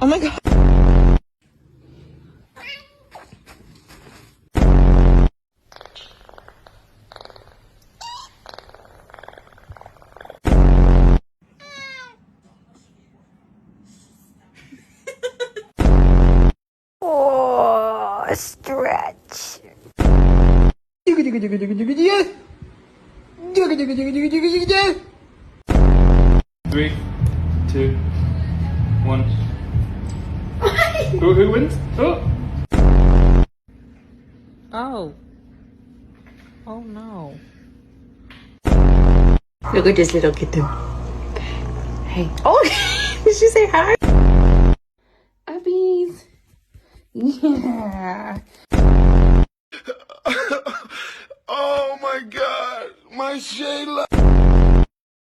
Oh my god. Oh, stretch. 3, 2, 1. Who wins? Oh! Oh. Oh no. Look at this little kitten. Hey. Oh, did she say hi? Uppies. Yeah. Oh my God, my Shayla.